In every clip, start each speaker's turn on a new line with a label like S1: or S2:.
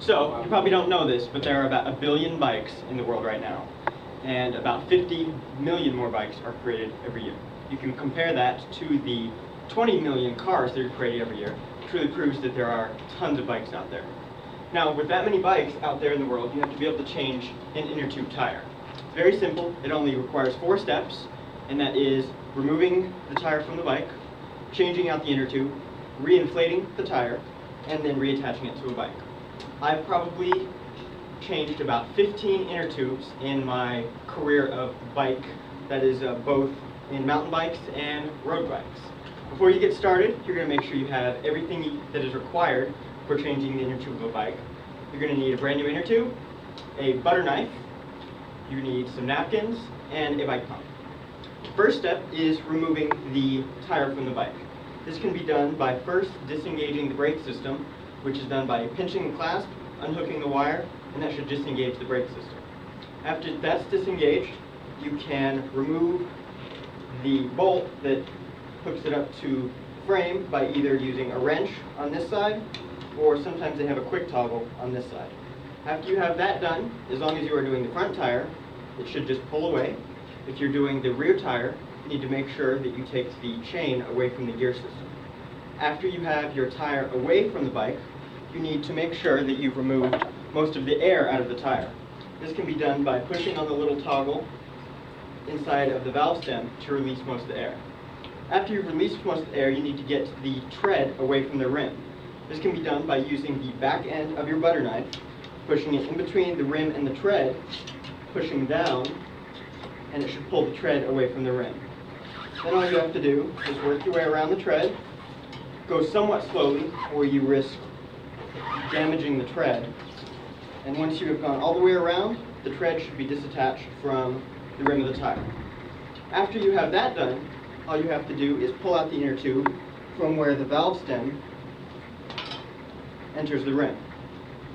S1: So, you probably don't know this, but there are about 1 billion bikes in the world right now. And about 50 million more bikes are created every year. You can compare that to the 20 million cars that are created every year. It truly proves that there are tons of bikes out there. Now, with that many bikes out there in the world, you have to be able to change an inner tube tire. It's very simple. It only requires 4 steps, and that is removing the tire from the bike, changing out the inner tube, re-inflating the tire, and then reattaching it to a bike. I've probably changed about 15 inner tubes in my career of bike, that is both in mountain bikes and road bikes. Before you get started, you're going to make sure you have everything that is required for changing the inner tube of a bike. You're going to need a brand new inner tube, a butter knife, you need some napkins, and a bike pump. The first step is removing the tire from the bike. This can be done by first disengaging the brake system, which is done by pinching the clasp, unhooking the wire, and that should disengage the brake system. After that's disengaged, you can remove the bolt that hooks it up to the frame by either using a wrench on this side, or sometimes they have a quick toggle on this side. After you have that done, as long as you are doing the front tire, it should just pull away. If you're doing the rear tire, you need to make sure that you take the chain away from the gear system. After you have your tire away from the bike, you need to make sure that you've removed most of the air out of the tire. This can be done by pushing on the little toggle inside of the valve stem to release most of the air. After you've released most of the air, you need to get the tread away from the rim. This can be done by using the back end of your butter knife, pushing it in between the rim and the tread, pushing down, and it should pull the tread away from the rim. Then all you have to do is work your way around the tread, go somewhat slowly or you risk damaging the tread, and once you have gone all the way around, the tread should be disattached from the rim of the tire. After you have that done, all you have to do is pull out the inner tube from where the valve stem enters the rim.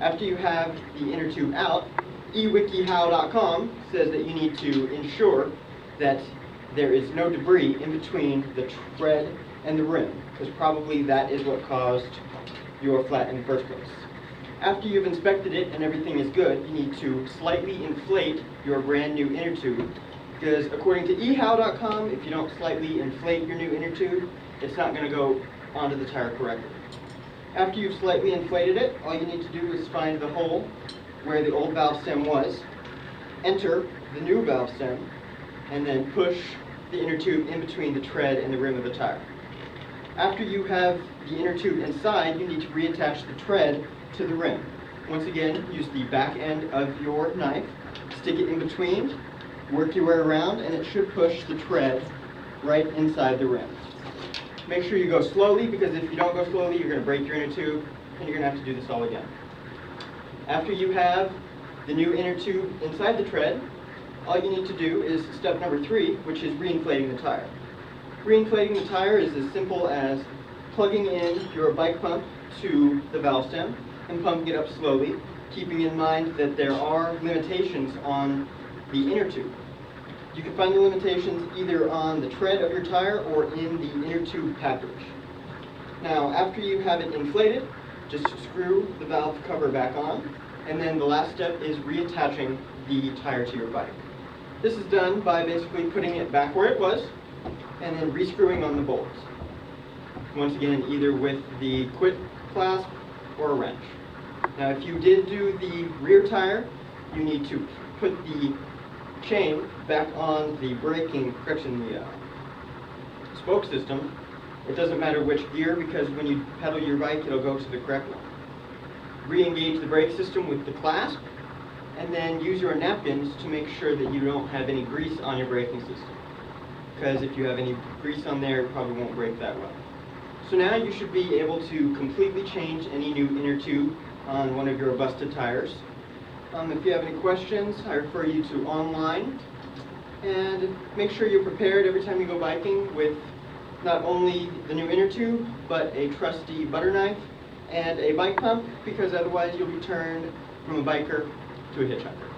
S1: After you have the inner tube out, ewikihow.com says that you need to ensure that there is no debris in between the tread and the rim, because probably that is what caused your flat in the first place. After you've inspected it and everything is good, you need to slightly inflate your brand new inner tube, because according to ehow.com, if you don't slightly inflate your new inner tube, it's not going to go onto the tire correctly. After you've slightly inflated it, all you need to do is find the hole where the old valve stem was, enter the new valve stem, and then push the inner tube in between the tread and the rim of the tire. After you have the inner tube inside, you need to reattach the tread to the rim. Once again, use the back end of your knife, stick it in between, work your way around, and it should push the tread right inside the rim. Make sure you go slowly, because if you don't go slowly, you're going to break your inner tube, and you're going to have to do this all again. After you have the new inner tube inside the tread, all you need to do is step number 3, which is reinflating the tire. Reinflating the tire is as simple as plugging in your bike pump to the valve stem and pumping it up slowly, keeping in mind that there are limitations on the inner tube. You can find the limitations either on the tread of your tire or in the inner tube package. Now, after you have it inflated, just screw the valve cover back on, and then the last step is reattaching the tire to your bike. This is done by basically putting it back where it was, and then rescrewing on the bolts. Once again, either with the quick clasp or a wrench. Now, if you did do the rear tire, you need to put the chain back on the braking, the spoke system. It doesn't matter which gear, because when you pedal your bike, it'll go to the correct one. Re-engage the brake system with the clasp, and then use your napkins to make sure that you don't have any grease on your braking system. Because if you have any grease on there, it probably won't brake that well. So now you should be able to completely change any new inner tube on one of your busted tires. If you have any questions, I refer you to online. And make sure you're prepared every time you go biking with not only the new inner tube, but a trusty butter knife and a bike pump, because otherwise you'll be turned from a biker to a hitchhiker.